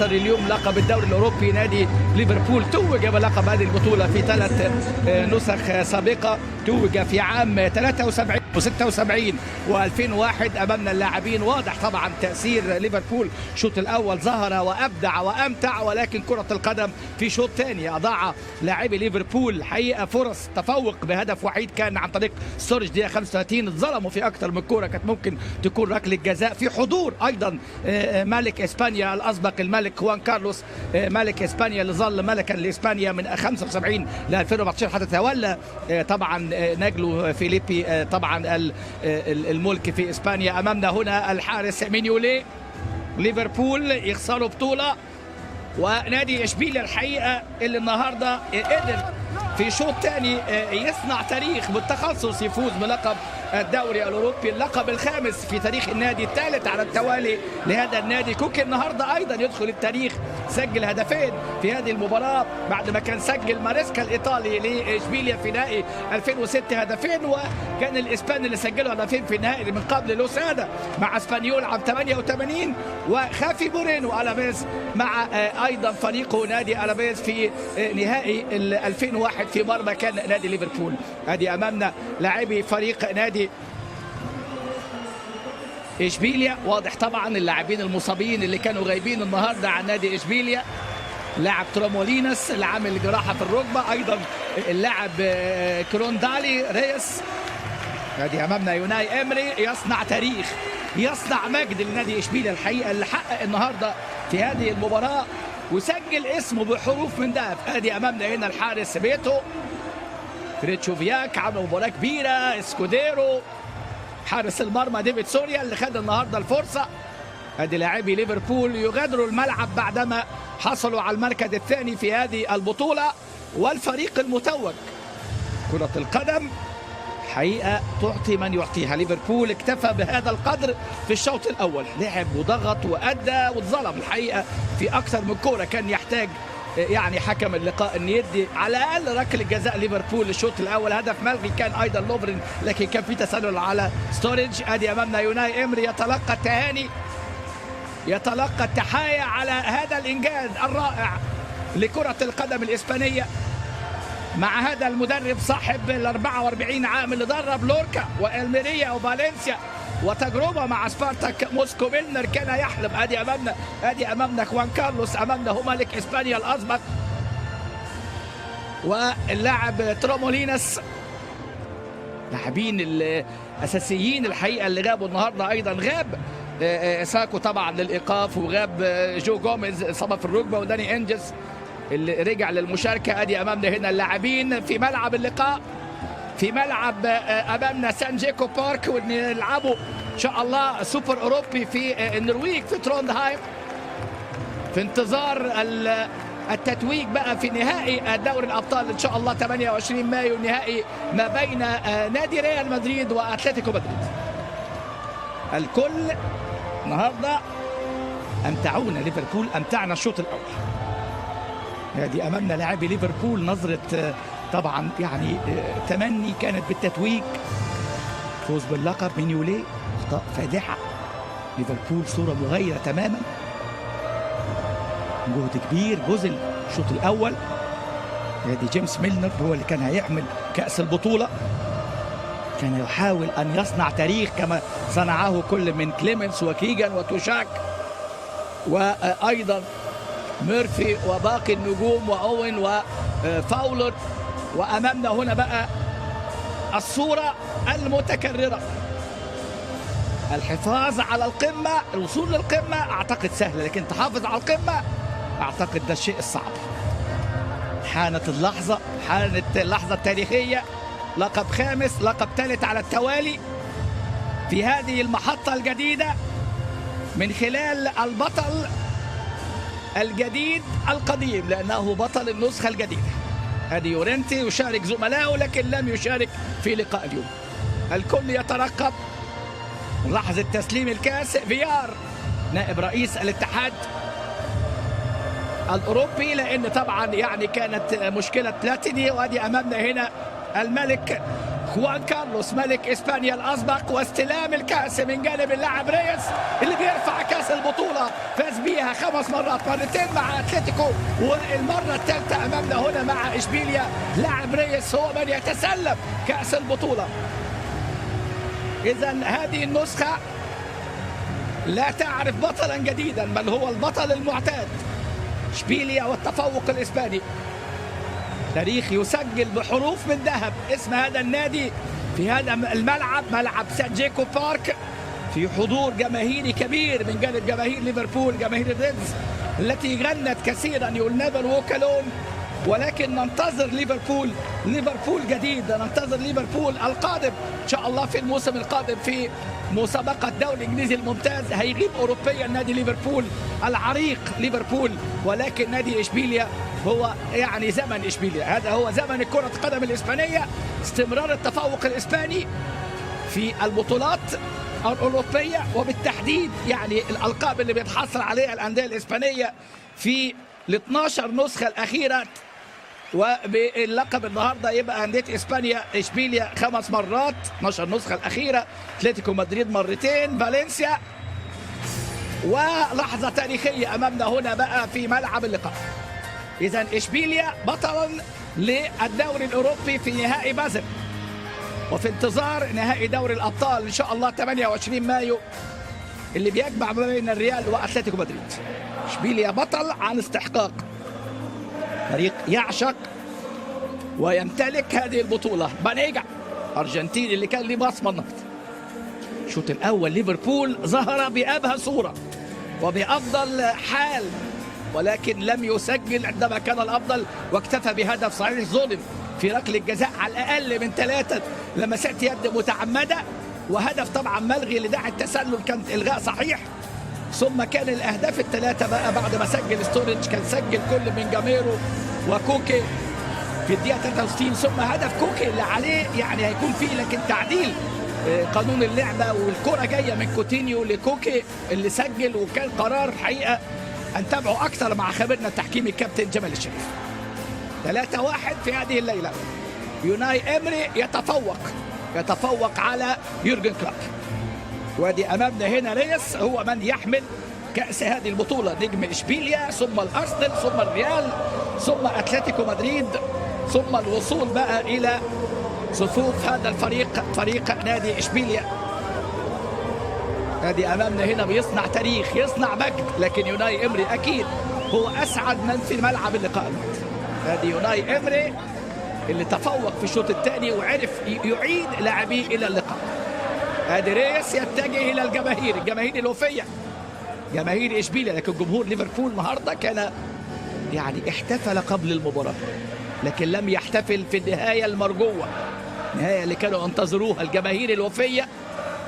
يخسر اليوم لقب الدوري الأوروبي. نادي ليفربول توج بلقب هذه البطولة في 3 نسخ سابقة، توج في عام 73 و76 و2001. أمامنا اللاعبين واضح طبعا تأثير ليفربول. الشوط الأول ظهر وأبدع وأمتع، ولكن كرة القدم في شوط ثاني أضاع لاعبي ليفربول حقيقة فرص تفوق بهدف وحيد كان عن طريق ستورج دقيقة 35. اتظلموا في أكثر من كرة كانت ممكن تكون ركلة جزاء في حضور أيضا ملك إسبانيا الأسبق، الملك خوان كارلوس ملك إسبانيا اللي ظل ملكا لإسبانيا من 75 ل 2014 حتى تولى طبعا نجله فيليبي طبعا الملك في إسبانيا. أمامنا هنا الحارس مينيولي. ليفربول يخسروا بطولة، ونادي إشبيليا الحقيقة اللي النهاردة قدر في شوط ثاني يصنع تاريخ بالتخصص، يفوز بلقب الدوري الأوروبي، اللقب الخامس في تاريخ النادي، الثالث على التوالي لهذا النادي. كوكي النهارده أيضا يدخل التاريخ، سجل هدفين في هذه المباراة بعد ما كان سجل ماريسكا الإيطالي لإشبيليا في نهائي 2006 هدفين، وكان الإسباني اللي سجلوا هدفين في النهائي من قبل لوسادا مع اسبانيول عام 88، وخافي مورينو ألافيز مع أيضا فريقه نادي ألافيز في نهائي 2001 في مرمى كان نادي ليفربول. هذه أمامنا لاعبي فريق نادي إشبيليا. واضح طبعا اللاعبين المصابين اللي كانوا غايبين النهارده عن نادي إشبيليا، لاعب ترامولينس اللي عامل جراحة في الركبة، أيضا اللاعب كروندالي ريس. هذه أمامنا يوناي إمري يصنع تاريخ، يصنع مجد لنادي إشبيليا الحقيقة اللي حقق النهارده في هذه المباراة وسجل اسمه بحروف من ذهب. هذه أمامنا هنا الحارس بيتو فريتشوفياك عمل مباراة كبيرة، اسكوديرو، حارس المرمى ديفيد سوريا اللي خد النهارده الفرصة. ادي لاعبي ليفربول يغادروا الملعب بعدما حصلوا على المركز الثاني في هذه البطولة، والفريق المتوج. كرة القدم حقيقة تعطي من يعطيها. ليفربول اكتفى بهذا القدر في الشوط الأول، لعب وضغط وأدى واتظلم الحقيقة في أكثر من كرة. كان يحتاج يعني حكم اللقاء ان يدي على الاقل ركله جزاء ليفربول الشوط الاول. هدف ملغي كان ايضا لوفرين، لكن كان في تسلل على ستوريج. ادي امامنا يوناي امري يتلقى التهاني، يتلقى التحايا على هذا الانجاز الرائع لكره القدم الاسبانيه مع هذا المدرب صاحب ال 44 عام اللي درب لوركا والميريا وفالنسيا وتجربه مع سبارتاك موسكو. ميلنر كان يحلم. ادي امامنا خوان كارلوس، امامنا هو ملك اسبانيا الاسبق، واللاعب ترامولينس. لاعبين الاساسيين الحقيقه اللي غابوا النهارده. ايضا غاب ساكو طبعا للايقاف، وغاب جو جوميز اصابه في الركبه، وداني انجز اللي رجع للمشاركه. ادي امامنا هنا اللاعبين في ملعب اللقاء، في ملعب امامنا سان جيكو بارك، ونلعبوا ان شاء الله سوبر اوروبي في النرويج في تروندهايم في انتظار التتويج بقى في نهائي دوري الابطال ان شاء الله 28 مايو، نهائي ما بين نادي ريال مدريد واتلتيكو مدريد. الكل النهارده امتعونا، ليفربول امتعنا الشوط الاول. هذه امامنا لاعبي ليفربول، نظره طبعا يعني تمني كانت بالتتويج، فوز باللقب. مينيولي اخطاء فادحه، ليفربول صوره مغايره تماما، جهد كبير بذل الشوط الاول. هذه جيمس ميلنر هو اللي كان هيحمل كاس البطوله، كان يحاول ان يصنع تاريخ كما صنعه كل من كليمنس وكيجان وتوشاك وايضا ميرفي وباقي النجوم واوين وفاولر. وامامنا هنا بقى الصوره المتكرره، الحفاظ على القمه، الوصول للقمه اعتقد سهله، لكن تحافظ على القمه اعتقد ده الشيء الصعب. حانت اللحظه، حانت اللحظه التاريخيه، لقب خامس، لقب ثالث على التوالي في هذه المحطه الجديده من خلال البطل الجديد القديم، لانه بطل النسخه الجديده. هذه يورنتي يشارك زملائه لكن لم يشارك في لقاء اليوم. الكل يترقب لحظة تسليم الكاس. فيار نائب رئيس الاتحاد الأوروبي، لأن طبعا يعني كانت مشكلة بلاتيني. وهذه أمامنا هنا الملك خوان كارلوس ملك اسبانيا الاسبق، واستلام الكاس من جانب اللاعب ريس اللي بيرفع كاس البطوله، فاز بيها 5 مرات، مرتين مع اتلتيكو والمره الثالثه امامنا هنا مع اشبيليا. لاعب ريس هو من يتسلم كاس البطوله. اذا هذه النسخه لا تعرف بطلا جديدا، بل هو البطل المعتاد اشبيليا والتفوق الاسباني. تاريخ يسجل بحروف من ذهب اسم هذا النادي في هذا الملعب، ملعب سان جيكو بارك، في حضور جماهيري كبير من جانب جماهير ليفربول، جماهير الريدز التي غنت كثيرا يو نيفر ووك الون. ولكن ننتظر ليفربول جديد، ننتظر ليفربول القادم ان شاء الله في الموسم القادم في مسابقة الدوري الانجليزي الممتاز. هيغيب اوروبيا نادي ليفربول العريق ليفربول، ولكن نادي اشبيليا هو يعني زمن اشبيليا، هذا هو زمن كرة القدم الاسبانية، استمرار التفوق الاسباني في البطولات الاوروبية، وبالتحديد يعني الالقاب اللي بيتحصل عليها الاندية الاسبانية في ال 12 نسخة الاخيرة. وباللقب النهارده يبقى انديه اسبانيا اشبيليا 5 مرات، 12 نسخه الاخيره، اتلتيكو مدريد مرتين، فالنسيا. ولحظه تاريخيه امامنا هنا بقى في ملعب اللقاء. اذا اشبيليا بطلا للدوري الاوروبي في نهائي بازل، وفي انتظار نهائي دوري الابطال ان شاء الله 28 مايو اللي بيجمع ما بين الريال واتلتيكو مدريد. اشبيليا بطل عن استحقاق، فريق يعشق ويمتلك هذه البطولة. بانيجا أرجنتيني اللي كان ليه بصمة النهارده. الشوط الأول ليفربول ظهر بأبهى صورة وبأفضل حال، ولكن لم يسجل عندما كان الأفضل، واكتفى بهدف صحيح ظلم في ركلة الجزاء على الأقل من 3 لمسات يد متعمدة، وهدف طبعا ملغي لداعي التسلل كانت إلغاء صحيح. ثم كان الاهداف الثلاثه بقى بعد ما سجل ستورينج، كان سجل كل من جاميرو وكوكي في الدقيقه 63، ثم هدف كوكي اللي عليه يعني هيكون فيه لكن تعديل قانون اللعبه، والكره جايه من كوتينيو لكوكي اللي سجل، وكان قرار حقيقه هنتابعه اكثر مع خبيرنا التحكيمي الكابتن جمال الشريف. 3-1 في هذه الليله. يوناي إمري يتفوق على يورجن كلوب. وادي امامنا هنا ريس هو من يحمل كأس هذه البطولة، نجم اشبيليا ثم الارسنال ثم الريال ثم اتلتيكو مدريد، ثم الوصول بقى الى صفوف هذا الفريق، فريق نادي اشبيليا. ادي امامنا هنا بيصنع تاريخ، يصنع مجد، لكن يوناي إمري اكيد هو اسعد من في ملعب اللقاء. ادي يوناي إمري اللي تفوق في الشوط الثاني وعرف يعيد لاعبيه الى اللقاء. ادي ريس يتجه الى الجماهير الوفيه، جماهير اشبيليا. لكن جمهور ليفربول النهارده كان يعني احتفل قبل المباراه، لكن لم يحتفل في النهايه المرجوه، النهايه اللي كانوا ينتظروها الجماهير الوفيه.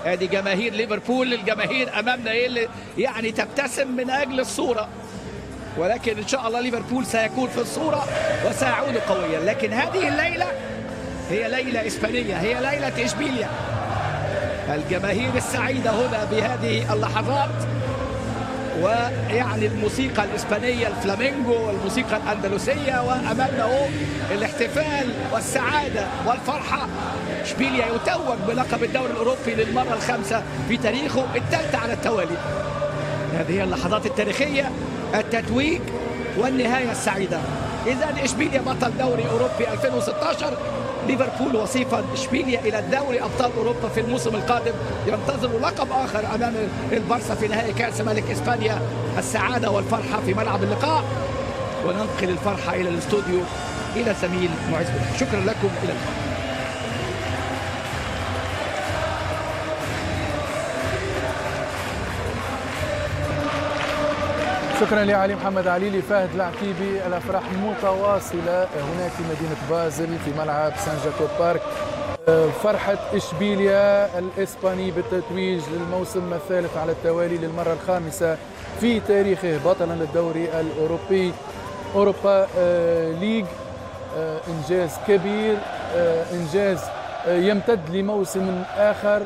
ادي جماهير ليفربول، الجماهير امامنا اللي يعني تبتسم من اجل الصوره، ولكن ان شاء الله ليفربول سيكون في الصوره وسيعود قويا. لكن هذه الليله هي ليله اسبانيه، هي ليله اشبيليا. الجماهير السعيدة هنا بهذه اللحظات، ويعني الموسيقى الإسبانية الفلامينجو والموسيقى الأندلسية، وأمامنا هو الاحتفال والسعادة والفرحة. اشبيليا يتوج بلقب الدوري الأوروبي للمرة الخامسة في تاريخه، الثالثة على التوالي. هذه هي اللحظات التاريخية، التتويج والنهاية السعيدة. إذا اشبيليا بطل دوري أوروبي 2016، ليفربول وصيفا اشبيليا الى الدوري ابطال اوروبا في الموسم القادم، ينتظر لقب اخر امام البارسا في نهائي كاس ملك اسبانيا. السعاده والفرحه في ملعب اللقاء، وننقل الفرحه الى الاستوديو الى زميل معز بالله. شكرا لكم، الى اللقاء. شكرا لعلي محمد علي. فهد العتيبي. الافراح متواصله هناك في مدينه بازل في ملعب سان جاكوب بارك. فرحه اشبيليا الاسباني بالتتويج للموسم الثالث على التوالي للمره الخامسه في تاريخه بطلا للدوري الاوروبي، اوروبا ليج. انجاز كبير، انجاز يمتد لموسم اخر.